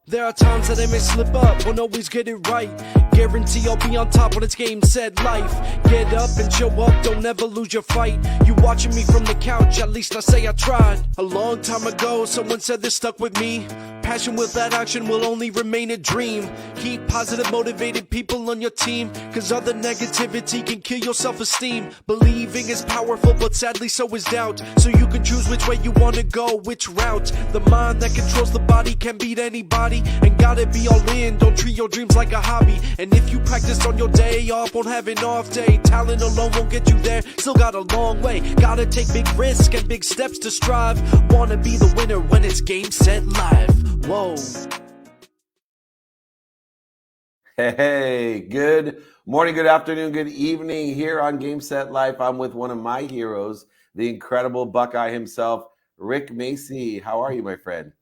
There are times that I may slip up, won't always get it right. Guarantee I'll be on top when it's game, set, life. Get up and show up, don't ever lose your fight. You watching me from the couch, at least I say I tried. A long time ago, someone said this stuck with me. Passion without action will only remain a dream. Keep positive, motivated people on your team, cause other negativity can kill your self-esteem. Believing is powerful, but sadly so is doubt. So you can choose which way you wanna go, which route. The mind that controls the body can beat anybody, and gotta be all in, don't treat your dreams like a hobby. And if you practiced on your day off, won't have an off day. Talent alone won't get you there, still got a long way. Gotta take big risks and big steps to strive. Wanna be the winner when it's game, set, live. Whoa. Hey, good morning, good afternoon, good evening here on Game Set Life. I'm with one of my heroes, the incredible Buckeye himself, Rick Macci. How are you, my friend?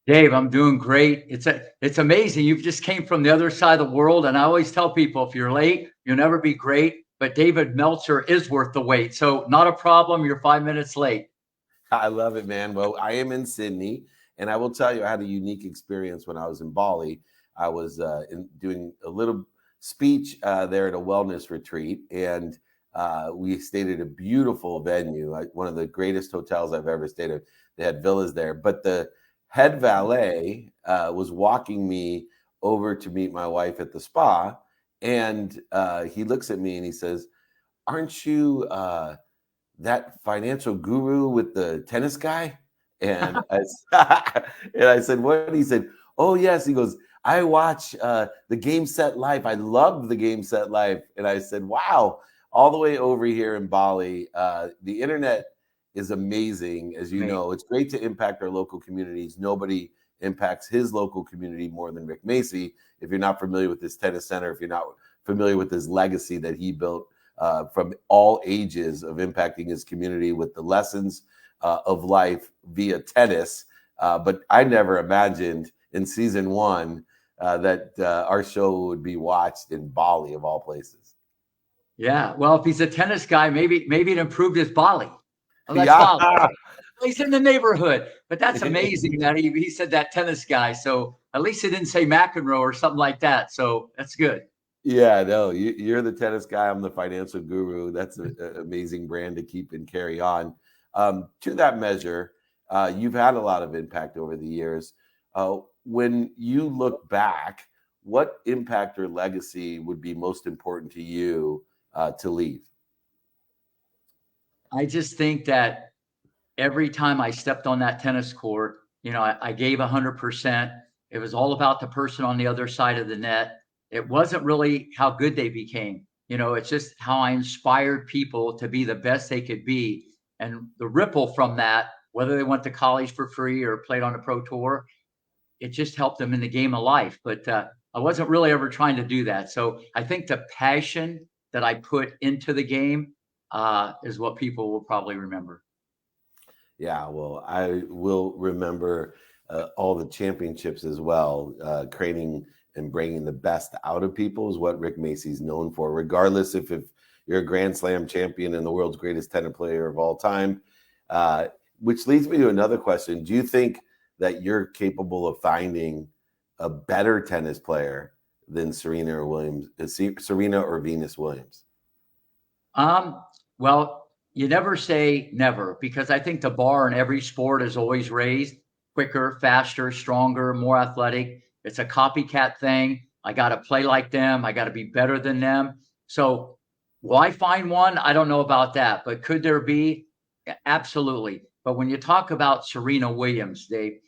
Dave, I'm doing great. It's amazing. You've just came from the other side of the world. And I always tell people, if you're late, you'll never be great. But David Meltzer is worth the wait. So not a problem. You're 5 minutes late. I love it, man. Well, I am in Sydney, and I will tell you, I had a unique experience when I was in Bali. I was doing a little speech there at a wellness retreat, and we stayed at a beautiful venue, one of the greatest hotels I've ever stayed at. They had villas there, but the head valet was walking me over to meet my wife at the spa, and he looks at me and he says, "Aren't you that financial guru with the tennis guy?" And I said, "What?" He said, "Oh yes." He goes, "I watch the Game Set Life. I love the Game Set Life." And I said, "Wow!" All the way over here in Bali, the internet is amazing, as you know. It's great to impact our local communities. Nobody impacts his local community more than Rick Macci. If you're not familiar with this tennis center, if you're not familiar with his legacy that he built from all ages of impacting his community with the lessons of life via tennis. But I never imagined in season one that our show would be watched in Bali, of all places. Yeah. Well, if he's a tennis guy, maybe it improved his Bali. Oh, that's Yeah. He's in the neighborhood, but that's amazing that he said that tennis guy. So at least he didn't say McEnroe or something like that. So that's good. Yeah, no, you're the tennis guy. I'm the financial guru. That's an amazing brand to keep and carry on. To that measure, you've had a lot of impact over the years. When you look back, what impact or legacy would be most important to you to leave? I just think that every time I stepped on that tennis court, I gave 100%. It was all about the person on the other side of the net. It wasn't really how good they became. It's just how I inspired people to be the best they could be. And the ripple from that, whether they went to college for free or played on a pro tour, it just helped them in the game of life. But I wasn't really ever trying to do that. So I think the passion that I put into the game is what people will probably remember. Yeah, well, I will remember all the championships as well. Creating and bringing the best out of people is what Rick Macci's known for, regardless if you're a Grand Slam champion and the world's greatest tennis player of all time. Which leads me to another question. Do you think that you're capable of finding a better tennis player than Serena or Venus Williams? Well, you never say never, because I think the bar in every sport is always raised quicker, faster, stronger, more athletic. It's a copycat thing. I got to play like them. I got to be better than them. So will I find one? I don't know about that, but could there be? Absolutely. But when you talk about Serena Williams, Dave,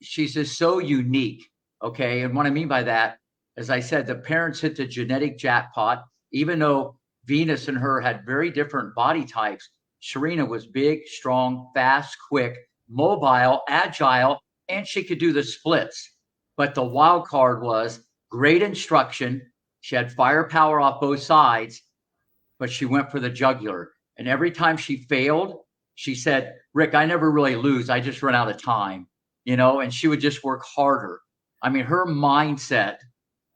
she's just so unique. Okay. And what I mean by that, as I said, the parents hit the genetic jackpot. Even though Venus and her had very different body types, Serena was big, strong, fast, quick, mobile, agile, and she could do the splits. But the wild card was great instruction. She had firepower off both sides, but she went for the jugular. And every time she failed, she said, "Rick, I never really lose. I just run out of time," and she would just work harder. I mean, her mindset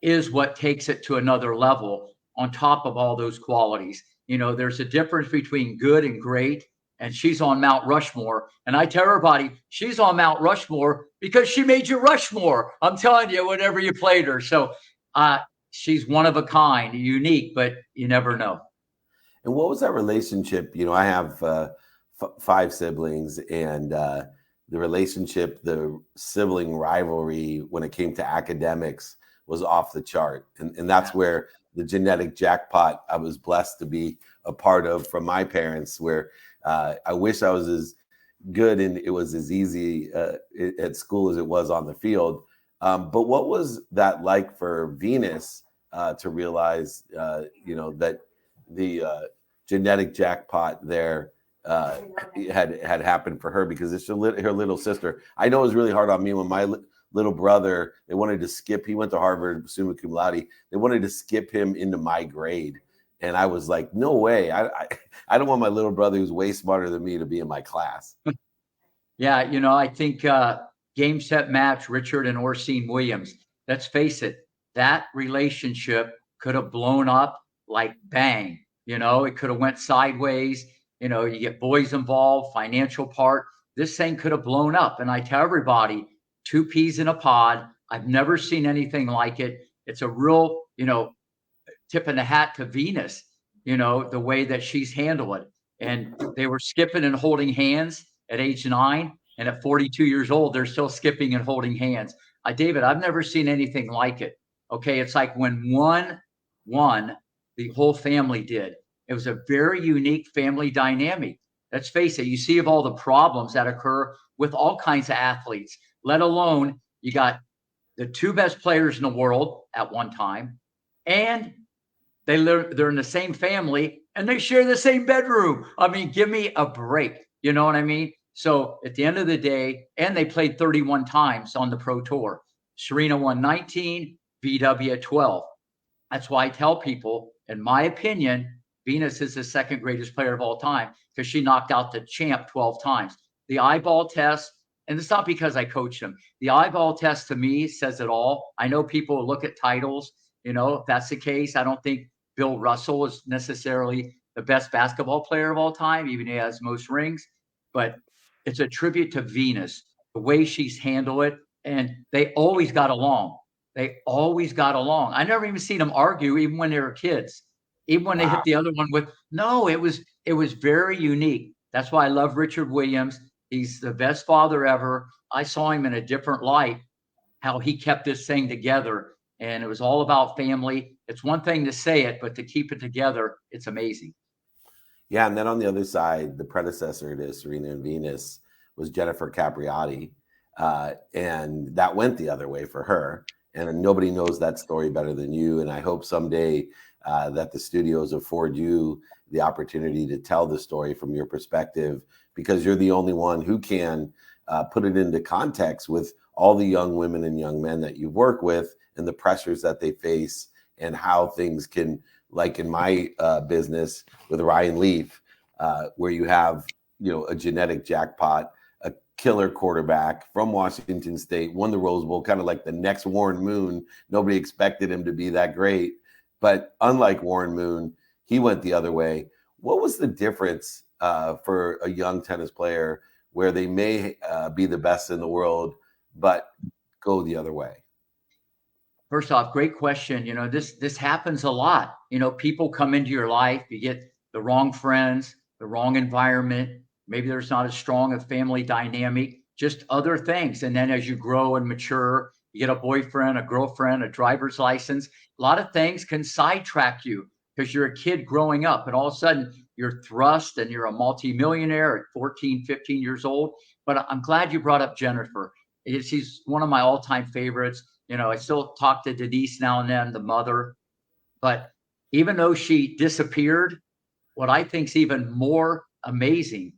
is what takes it to another level on top of all those qualities. There's a difference between good and great, and she's on Mount Rushmore. And I tell everybody, she's on Mount Rushmore because she made you Rushmore. I'm telling you, whenever you played her. So she's one of a kind, unique, but you never know. And what was that relationship? You know, I have 5 siblings, and the relationship, the sibling rivalry when it came to academics was off the chart. And that's where the genetic jackpot I was blessed to be a part of from my parents, where I wish I was as good and it was as easy at school as it was on the field. But what was that like for Venus to realize, you know, that the genetic jackpot there had happened for her, because it's her little sister. I know it was really hard on me when my little brother, they wanted to skip, he went to Harvard, summa cum laude, they wanted to skip him into my grade. And I was like, no way. I don't want my little brother, who's way smarter than me, to be in my class. Yeah, you know, I think game, set, match, Richard and Orsine Williams. Let's face it, that relationship could have blown up like bang. You know, it could have went sideways. You know, you get boys involved, financial part. This thing could have blown up. And I tell everybody, 2 peas in a pod. I've never seen anything like it. It's a real, you know, tip in the hat to Venus, you know, the way that she's handled it. And they were skipping and holding hands at age 9. And at 42 years old, they're still skipping and holding hands. David, I've never seen anything like it. Okay. It's like when one won, the whole family did. It was a very unique family dynamic. Let's face it, you see of all the problems that occur with all kinds of athletes, let alone you got the 2 best players in the world at one time, and they're in the same family and they share the same bedroom. I mean, give me a break. You know what I mean? So at the end of the day, and they played 31 times on the Pro Tour. Serena won 19, BW at 12. That's why I tell people, in my opinion, Venus is the 2nd greatest player of all time, because she knocked out the champ 12 times. The eyeball test, and it's not because I coached him. The eyeball test to me says it all. I know people look at titles. You know, if that's the case, I don't think Bill Russell is necessarily the best basketball player of all time, even though he has most rings. But it's a tribute to Venus, the way she's handled it. And they always got along. They always got along. I never even seen them argue, even when they were kids. Even when they hit the other one with, no, it was very unique. That's why I love Richard Williams. He's the best father ever. I saw him in a different light, how he kept this thing together. And it was all about family. It's one thing to say it, but to keep it together, it's amazing. Yeah, and then on the other side, the predecessor to Serena and Venus was Jennifer Capriati, and that went the other way for her. And nobody knows that story better than you. And I hope someday that the studios afford you the opportunity to tell the story from your perspective, because you're the only one who can put it into context with all the young women and young men that you work with and the pressures that they face, and how things can, like in my business with Ryan Leaf, where you have, you know, a genetic jackpot, a killer quarterback from Washington State, won the Rose Bowl, kind of like the next Warren Moon. Nobody expected him to be that great. But unlike Warren Moon, he went the other way. What was the difference for a young tennis player where they may be the best in the world, but go the other way? First off, great question. You know, this happens a lot. You know, people come into your life, you get the wrong friends, the wrong environment. Maybe there's not as strong a family dynamic, just other things. And then as you grow and mature, you get a boyfriend, a girlfriend, a driver's license. A lot of things can sidetrack you because you're a kid growing up, and all of a sudden you're thrust and you're a multimillionaire at 14, 15 years old. But I'm glad you brought up Jennifer. She's one of my all-time favorites. You know, I still talk to Denise now and then, the mother. But even though she disappeared, what I think is even more amazing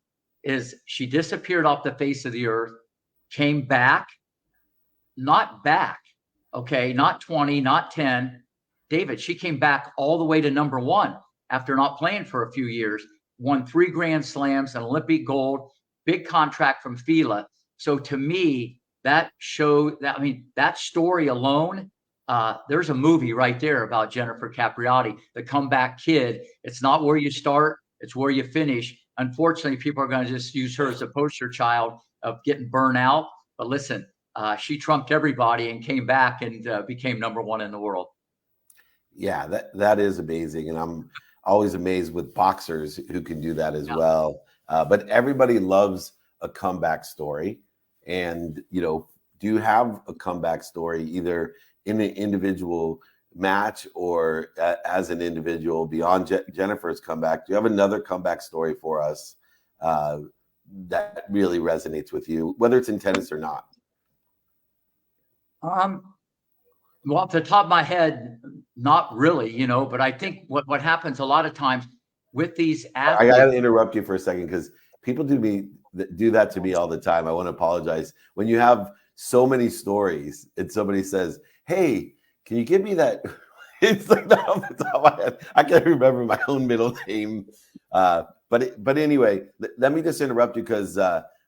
is she disappeared off the face of the earth, came back, not back, okay, not 20, not 10. David, she came back all the way to number 1 after not playing for a few years, won 3 Grand Slams, an Olympic gold, big contract from FILA. So to me, that show that, I mean, that story alone, there's a movie right there about Jennifer Capriati, the comeback kid. It's not where you start, it's where you finish. Unfortunately, people are going to just use her as a poster child of getting burned out. But listen, she trumped everybody and came back and became #1 in the world. Yeah, that is amazing, and I'm always amazed with boxers who can do that as well. But everybody loves a comeback story, and do you have a comeback story either in an individual match or as an individual beyond Jennifer's comeback? Do you have another comeback story for us that really resonates with you, whether it's in tennis or not? Well, off the top of my head, not really, but I think what happens a lot of times with these athletes. I got to interrupt you for a second because people do that to me all the time. I want to apologize. When you have so many stories and somebody says, "Hey, can you give me that?" It's like not off the top of my head. I can't remember my own middle name. But anyway, let me just interrupt you because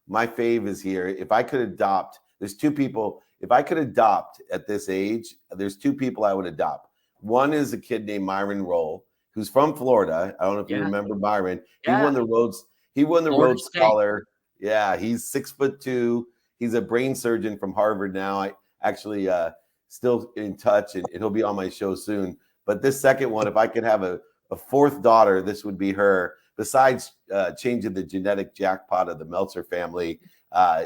my fave is here. If I could adopt, there's two people. If I could adopt at this age, there's two people I would adopt. One is a kid named Myron Roll, who's from Florida. I don't know if you remember Myron. He won the Rhodes. He won the Rhodes Scholar. Yeah, he's 6'2". He's a brain surgeon from Harvard now. I actually still in touch, and he'll be on my show soon. But this second one, if I could have a fourth daughter, this would be her. Besides changing the genetic jackpot of the Meltzer family,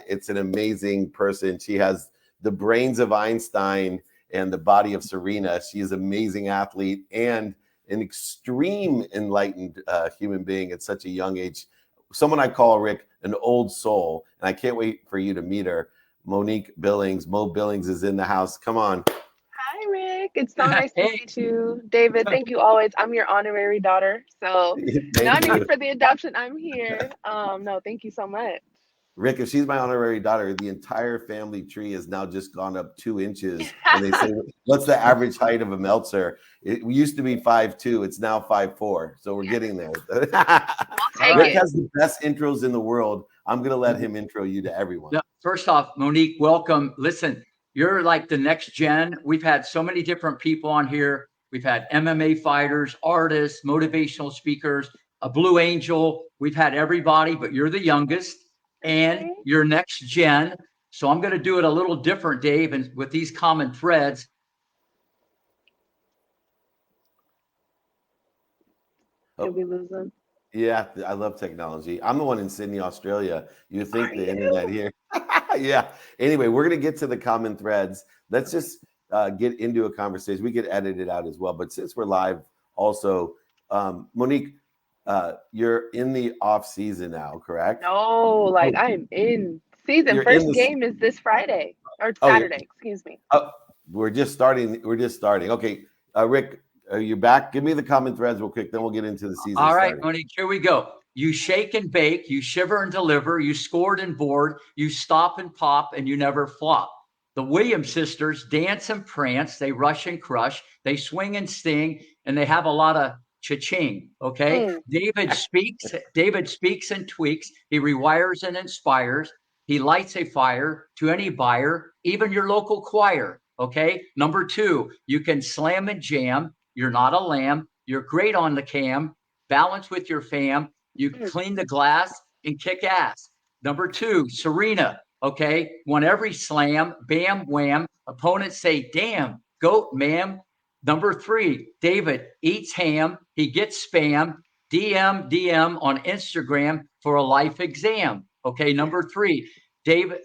it's an amazing person. She has the brains of Einstein and the body of Serena. She is an amazing athlete and an extreme enlightened human being at such a young age. Someone I call, Rick, an old soul, and I can't wait for you to meet her. Monique Billings. Mo Billings is in the house. Come on. Hi, Rick. It's so nice to meet you. David, thank you always. I'm your honorary daughter. So not even for the adoption, I'm here. No, thank you so much. Rick, if she's my honorary daughter, the entire family tree has now just gone up 2 inches. And they say, what's the average height of a Meltzer? It used to be 5'2". It's now 5'4". So we're getting there. Rick has the best intros in the world. I'm going to let him intro you to everyone. No, first off, Monique, welcome. Listen, you're like the next gen. We've had so many different people on here. We've had MMA fighters, artists, motivational speakers, a Blue Angel. We've had everybody, but you're the youngest. And you're next gen. So I'm going to do it a little different, Dave, and with these common threads. Did we lose them? Yeah, I love technology. I'm the one in Sydney, Australia. You think the internet here. Yeah. Anyway, we're going to get to the common threads. Let's just get into a conversation. We could edit it out as well. But since we're live also, Monique, you're in the off season now, correct? No, like I'm in season. You're First game is this Friday or Saturday, excuse me. Oh, we're just starting. Okay. Rick, are you back? Give me the common threads real quick, then we'll get into the season. All right, Monique, here we go. You shake and bake, you shiver and deliver, you scored and board, you stop and pop, and you never flop. The Williams sisters dance and prance, they rush and crush, they swing and sting, and they have a lot of cha-ching, okay? David speaks and tweaks. He rewires and inspires. He lights a fire to any buyer, even your local choir, okay? Number 2, you can slam and jam. You're not a lamb. You're great on the cam. Balance with your fam. You clean the glass and kick ass. Number 2, Serena, okay? Won every slam, bam, wham. Opponents say, damn, goat, ma'am. Number 3, David eats ham. He gets spam. DM on Instagram for a life exam. Okay, number 3, David,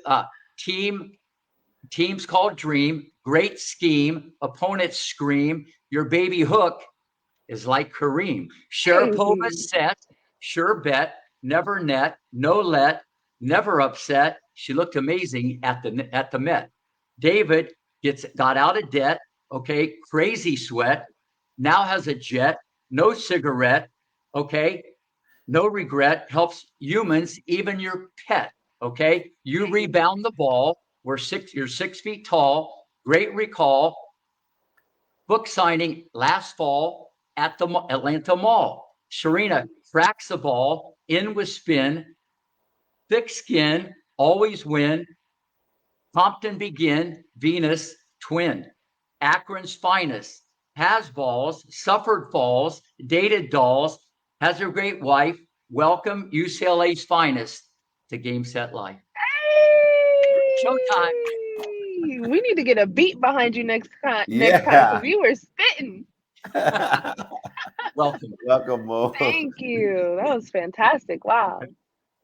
team's called Dream. Great scheme. Opponents scream. Your baby hook is like Kareem. Sharapova set. Sure bet. Never net. No let. Never upset. She looked amazing at the Met. David got out of debt. Okay, crazy sweat, now has a jet, no cigarette, okay, no regret, helps humans, even your pet, okay? You rebound the ball, you're 6 feet tall, great recall, book signing last fall at the Atlanta Mall. Serena cracks the ball, in with spin, thick skin, always win, Compton begin, Venus twin. Akron's finest, has balls, suffered falls, dated dolls, has a great wife, welcome UCLA's finest to Game Set Live. Hey! Showtime. We need to get a beat behind you next time Yeah. because you were spitting. Welcome. Welcome, Mo. Thank you. That was fantastic. Wow.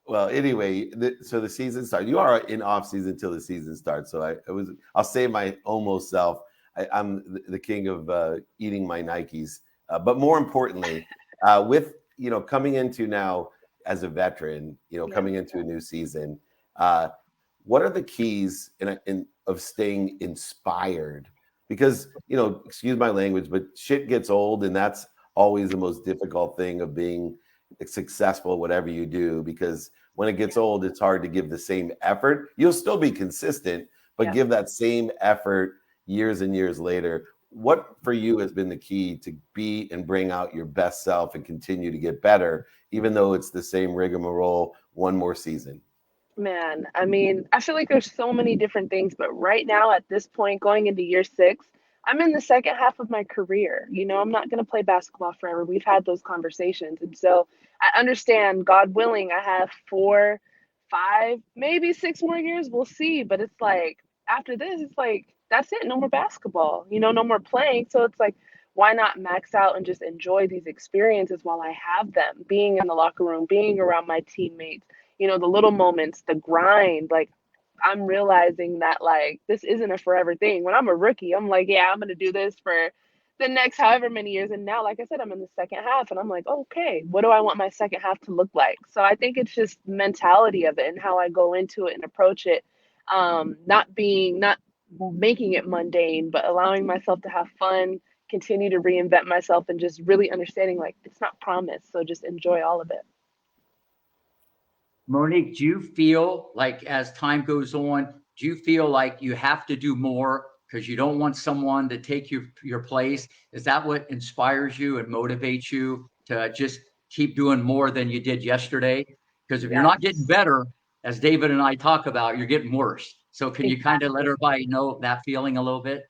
Well, anyway, so the season starts. You are in off season until the season starts. So I'll say my almost self. I'm the king of eating my Nikes. But more importantly, with coming into now as a veteran, coming into a new season, what are the keys of staying inspired? Because excuse my language, but shit gets old, and that's always the most difficult thing of being successful at whatever you do, because when it gets old, it's hard to give the same effort. You'll still be consistent, but give that same effort years and years later. What for you has been the key to be and bring out your best self and continue to get better, even though it's the same rigmarole one more season? Man, I mean, I feel like there's so many different things, but right now at this point, going into year 6, I'm in the second half of my career. I'm not going to play basketball forever. We've had those conversations. And so I understand, God willing, I have 4, 5, maybe 6 more years. We'll see. But it's like, after this, it's like, that's it. No more basketball, no more playing. So it's like, why not max out and just enjoy these experiences while I have them? Being in the locker room, being around my teammates, the little moments, the grind. Like, I'm realizing that, like, this isn't a forever thing. When I'm a rookie, I'm like, yeah, I'm going to do this for the next however many years. And now, like I said, I'm in the second half and I'm like, okay, what do I want my second half to look like? So I think it's just mentality of it and how I go into it and approach it. Not making it mundane, but allowing myself to have fun, continue to reinvent myself, and just really understanding, like, it's not promised. So just enjoy all of it. Monique, do you feel like as time goes on, do you feel like you have to do more because you don't want someone to take your place? Is that what inspires you and motivates you to just keep doing more than you did yesterday? Because if you're not getting better, as David and I talk about, you're getting worse. So can you kind of let everybody know that feeling a little bit?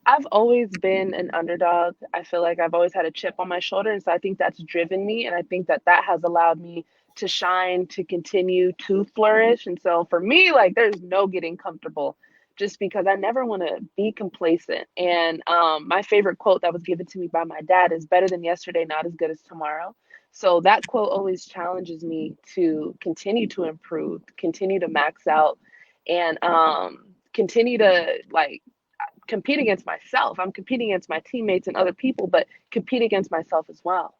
I've always been an underdog. I feel like I've always had a chip on my shoulder. And so I think that's driven me. And I think that has allowed me to shine, to continue to flourish. And so for me, like, there's no getting comfortable, just because I never want to be complacent. And my favorite quote that was given to me by my dad is, better than yesterday, not as good as tomorrow. So that quote always challenges me to continue to improve, continue to max out, and continue to, like, compete against myself. I'm competing against my teammates and other people, but compete against myself as well.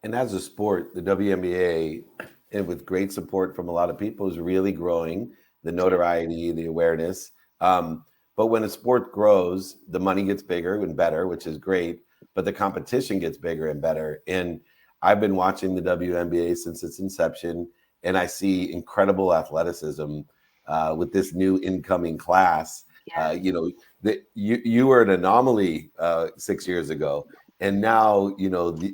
And as a sport, the WNBA, and with great support from a lot of people, is really growing the notoriety, the awareness. But when a sport grows, the money gets bigger and better, which is great, but the competition gets bigger and better. And I've been watching the WNBA since its inception, and I see incredible athleticism with this new incoming class. That you were an anomaly 6 years ago, and now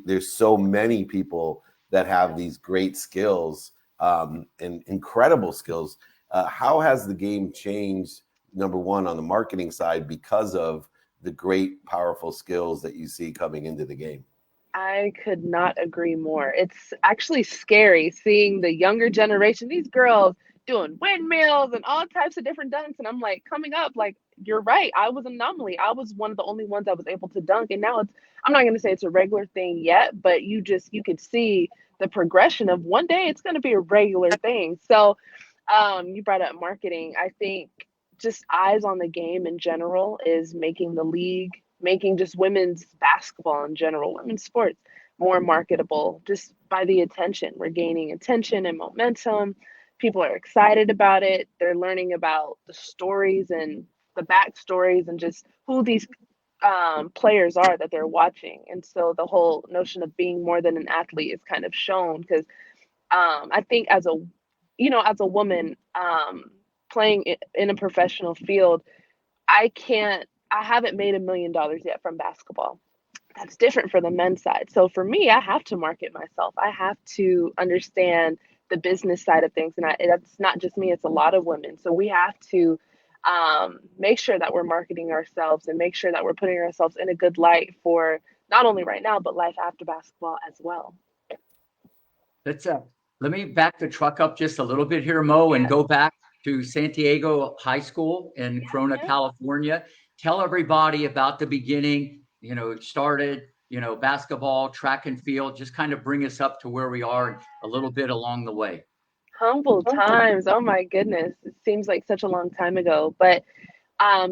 there's so many people that have these great skills and incredible skills. How has the game changed, number one, on the marketing side, because of the great, powerful skills that you see coming into the game? I could not agree more. It's actually scary seeing the younger generation, these girls doing windmills and all types of different dunks. And I'm like, coming up, like, you're right. I was an anomaly. I was one of the only ones that was able to dunk. And now I'm not going to say it's a regular thing yet, but you could see the progression of one day it's going to be a regular thing. So you brought up marketing. I think just eyes on the game in general is making the league, making just women's basketball in general, women's sports, more marketable just by the attention. We're gaining attention and momentum. People are excited about it. They're learning about the stories and the backstories and just who these players are that they're watching. And so the whole notion of being more than an athlete is kind of shown, because I think as a woman playing in a professional field, I haven't made $1 million yet from basketball. That's different for the men's side. So for me, I have to market myself. I have to understand the business side of things. And that's not just me, it's a lot of women. So we have to make sure that we're marketing ourselves and make sure that we're putting ourselves in a good light for not only right now, but life after basketball as well. Let's let me back the truck up just a little bit here, Mo, and Yeah. go back to Santiago High School in Corona, Yeah. California. Tell everybody about the beginning. You know, it started, you know, basketball, track and field. Just kind of bring us up to where we are and a little bit along the way. Humble times. Oh my goodness. It seems like such a long time ago. But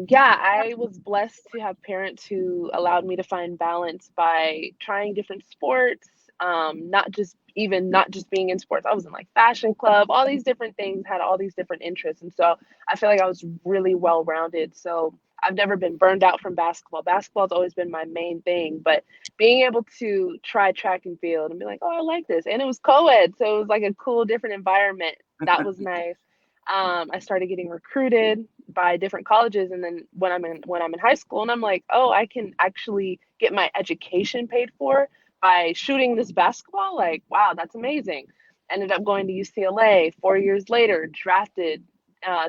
yeah, I was blessed to have parents who allowed me to find balance by trying different sports, not just being in sports. I was in like fashion club, all these different things, had all these different interests. And so I feel like I was really well rounded. So I've never been burned out from basketball. Basketball's always been my main thing, but being able to try track and field and be like, oh, I like this. And it was co-ed, so it was like a cool, different environment. That was nice. I started getting recruited by different colleges, and then when I'm in high school, and I'm like, oh, I can actually get my education paid for by shooting this basketball. Like, wow, that's amazing. Ended up going to UCLA 4 years later, drafted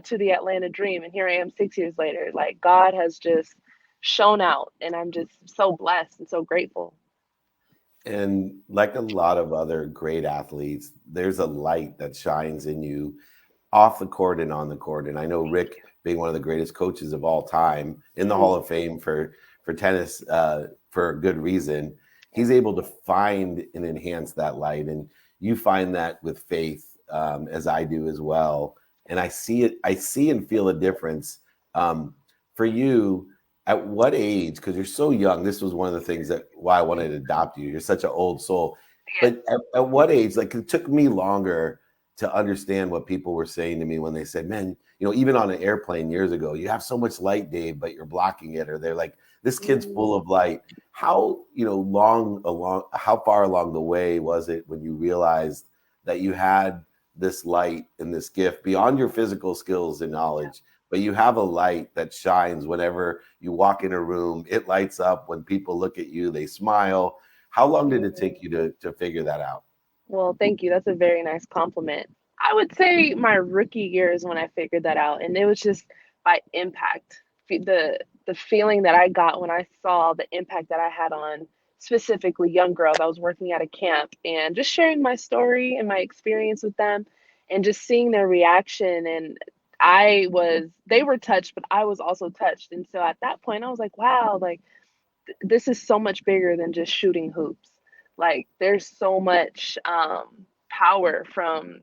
to the Atlanta Dream, and here I am 6 years later. Like, God has just shown out, and I'm just so blessed and so grateful. And like a lot of other great athletes, there's a light that shines in you off the court and on the court. And I know Rick, being one of the greatest coaches of all time in the Hall of Fame for tennis, for a good reason, he's able to find and enhance that light. And you find that with faith, as I do as well. And I see it. I see and feel a difference. For you, at what age? Because you're so young. This was one of the things that why I wanted to adopt you. You're such an old soul. Yeah. But at what age? Like, it took me longer to understand what people were saying to me when they said, man, you know, even on an airplane years ago, you have so much light, Dave, but you're blocking it. Or they're like, this kid's full of light. How, you know, how far along the way was it when you realized that you had this light and this gift beyond your physical skills and knowledge, but you have a light that shines whenever you walk in a room, it lights up. When people look at you, they smile. How long did it take you to figure that out? Well, thank you. That's a very nice compliment. I would say my rookie year is when I figured that out, and it was just by impact. The feeling that I got when I saw the impact that I had on specifically young girls. I was working at a camp and just sharing my story and my experience with them, and just seeing their reaction. And they were touched, but I was also touched. And so at that point, I was like, wow, like this is so much bigger than just shooting hoops. Like there's so much power from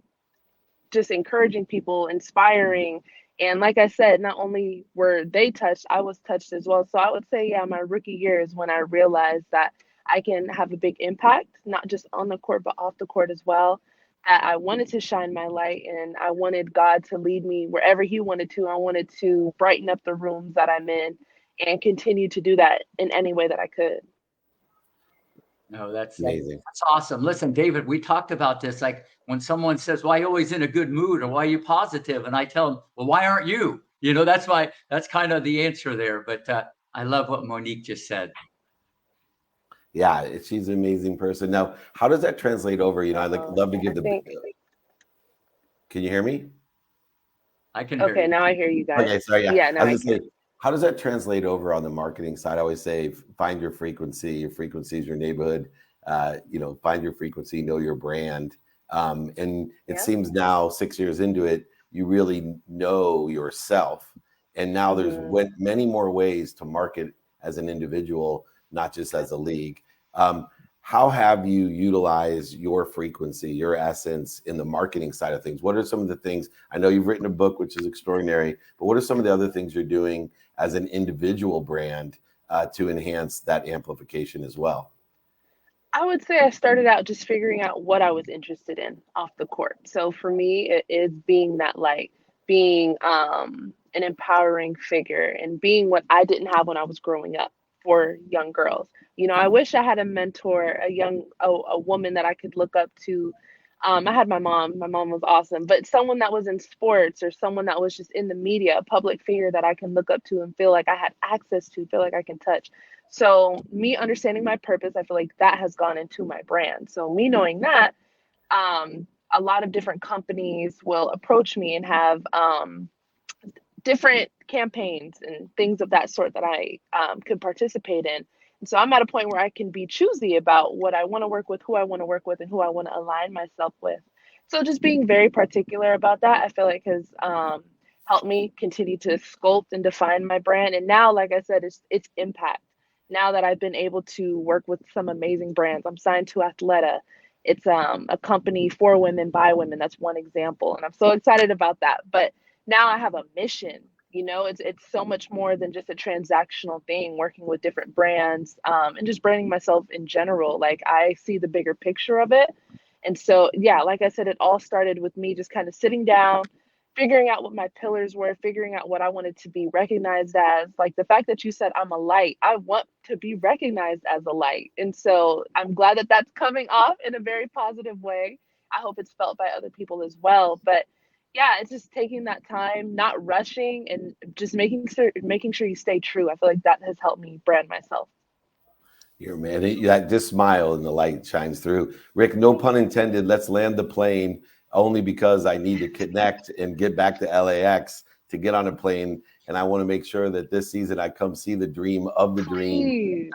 just encouraging people, inspiring. And like I said, not only were they touched, I was touched as well. So I would say, yeah, my rookie year is when I realized that I can have a big impact, not just on the court, but off the court as well. That I wanted to shine my light, and I wanted God to lead me wherever He wanted to. I wanted to brighten up the rooms that I'm in and continue to do that in any way that I could. No, that's Amazing. that's awesome. Listen, David, we talked about this. Like when someone says, "Why are you always in a good mood?" or "Why are you positive?" and I tell them, "Well, why aren't you?" You know, that's kind of the answer there. But I love what Monique just said. Yeah, she's an amazing person. Now, how does that translate over? You know, love to I give the. think, Can you hear me? I can hear okay, you. now I hear you guys. Okay, sorry. Yeah, Yeah, now I I was can. just saying, how does that translate over on the marketing side? I always say, find your frequency. Your frequency is your neighborhood. You know, find your frequency, know your brand. And it Yeah. seems now, 6 years into it, you really know yourself. And now there's many more ways to market as an individual, not just as a league. How have you utilized your frequency, your essence in the marketing side of things? What are some of the things? I know you've written a book, which is extraordinary, but what are some of the other things you're doing as an individual brand to enhance that amplification as well? I would say I started out just figuring out what I was interested in off the court. So for me, it is being that light, being an empowering figure, and being what I didn't have when I was growing up for young girls. You know, I wish I had a mentor, a woman that I could look up to. I had my mom. My mom was awesome, but someone that was in sports or someone that was just in the media, a public figure that I can look up to and feel like I had access to, feel like I can touch. So me understanding my purpose, I feel like that has gone into my brand. So me knowing that, a lot of different companies will approach me and have different campaigns and things of that sort that I could participate in. So I'm at a point where I can be choosy about what I want to work with, who I want to work with, and who I want to align myself with. So just being very particular about that, I feel like has helped me continue to sculpt and define my brand. And now, like I said, it's impact. Now that I've been able to work with some amazing brands, I'm signed to Athleta. It's a company for women by women. That's one example, and I'm so excited about that. But now I have a mission. It's so much more than just a transactional thing. Working with different brands, and just branding myself in general. Like, I see the bigger picture of it, and so yeah, like I said, it all started with me just kind of sitting down, figuring out what my pillars were, figuring out what I wanted to be recognized as. Like the fact that you said I'm a light, I want to be recognized as a light. And so I'm glad that that's coming off in a very positive way. I hope it's felt by other people as well. But yeah, it's just taking that time, not rushing, and just making sure you stay true. I feel like that has helped me brand myself. You're man. That just smile and the light shines through. Rick, no pun intended. Let's land the plane, only because I need to connect and get back to LAX to get on a plane. And I want to make sure that this season I come see the dream of the dream.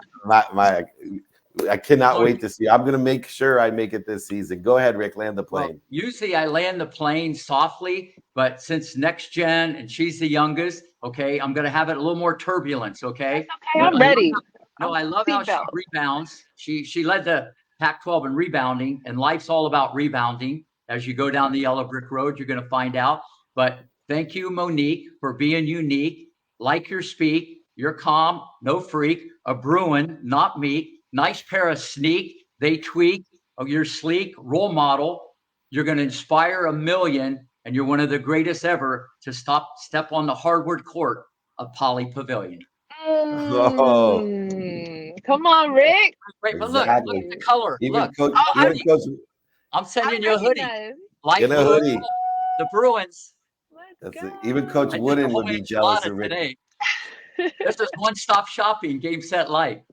I cannot wait to see. I'm going to make sure I make it this season. Go ahead, Rick, land the plane. Well, usually I land the plane softly, but since next gen and she's the youngest, okay, I'm going to have it a little more turbulence, okay? Okay, I'm ready. I love how she rebounds. She led the Pac-12 in rebounding, and life's all about rebounding. As you go down the yellow brick road, you're going to find out. But thank you, Monique, for being unique. Like your speak, you're calm, no freak, a Bruin, not meek. Nice pair of sneak, they tweak. Oh, you're sleek, role model. You're going to inspire a million, and you're one of the greatest ever to step on the hardwood court of Poly Pavilion. Come on, Rick. Wait, but look at the color. Even Look, Coach, I'm sending you a hoodie. Get a hoodie. The Bruins. Even Coach Wooden would be jealous of Rick. Today. This is one-stop shopping, game, set, light.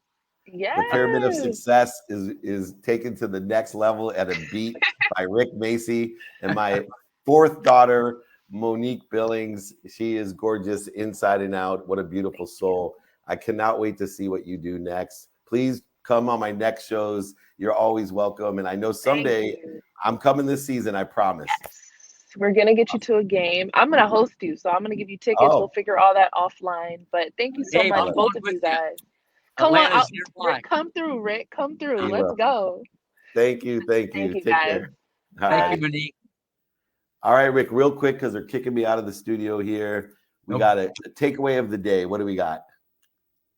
Yeah. The pyramid of success is taken to the next level at a beat by Rick Macci and my fourth daughter, Monique Billings. She is gorgeous inside and out. What a beautiful soul. I cannot wait to see what you do next. Please come on my next shows. You're always welcome. And I know someday I'm coming this season, I promise. Yes. We're going to get you to a game. I'm going to host you, so I'm going to give you tickets. We'll figure all that offline. But thank you so much, both of you guys. Come on out. Rick, come through, Rick. Come through. Let's go. Thank you. Take guys. care. Thank you, Monique. All right, Rick, real quick, because they're kicking me out of the studio here. We got a takeaway of the day. What do we got?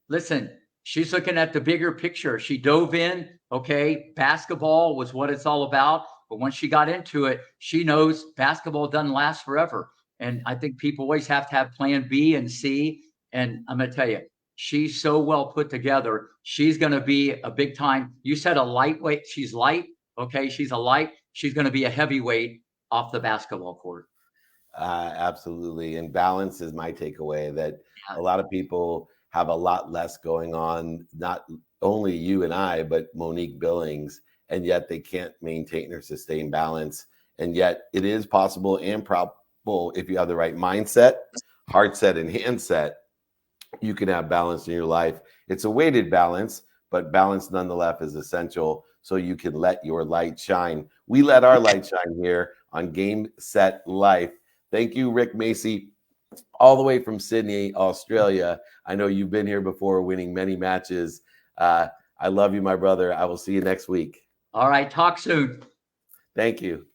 Listen, she's looking at the bigger picture. She dove in. Okay, basketball was what it's all about. But once she got into it, she knows basketball doesn't last forever. And I think people always have to have plan B and C. And I'm going to tell you, she's so well put together. She's going to be a big time. You said a lightweight. She's light. Okay, she's a light. She's going to be a heavyweight off the basketball court. Absolutely. And balance is my takeaway, that a lot of people have a lot less going on, not only you and I, but Monique Billings, and yet they can't maintain or sustain balance. And yet it is possible and probable, if you have the right mindset, heart set, and hand set, you can have balance in your life. It's a weighted balance, but balance nonetheless is essential so you can let your light shine. We let our light shine here on Game, Set, Life. Thank you, Rick Macci, all the way from Sydney, Australia. I know you've been here before, winning many matches. I love you, my brother. I will see you next week. All right. Talk soon. Thank you.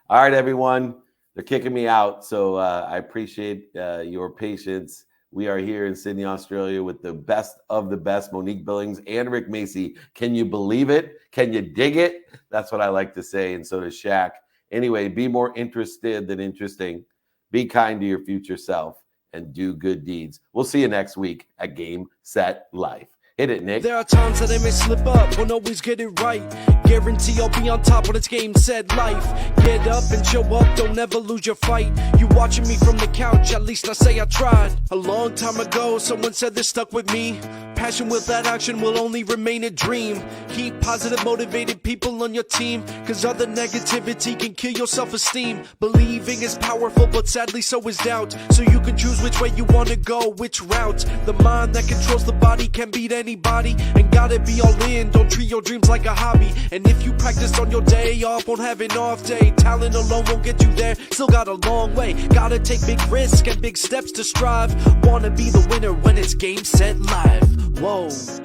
All right, everyone. They're kicking me out, so I appreciate your patience. We are here in Sydney, Australia with the best of the best, Monique Billings and Rick Macci. Can you believe it? Can you dig it? That's what I like to say, and so does Shaq. Anyway, be more interested than interesting. Be kind to your future self and do good deeds. We'll see you next week at Game, Set, Life. Hit it, Nick. There are times that I may slip up, won't always get it right. Guarantee I'll be on top when it's Game, Set, Life. Get up and show up, don't ever lose your fight. You watching me from the couch, at least I say I tried. A long time ago, someone said this stuck with me. passion without action will only remain a dream. Keep positive, motivated people on your team, cause other negativity can kill your self-esteem. Believing is powerful, but sadly so is doubt. So you can choose which way you wanna go, which route. The mind that controls the body can beat anybody, and gotta be all in, don't treat your dreams like a hobby. And if you practice on your day off, won't have an off day. Talent alone won't get you there, still got a long way. Gotta take big risks and big steps to strive. Wanna be the winner when it's game, set, live. Whoa.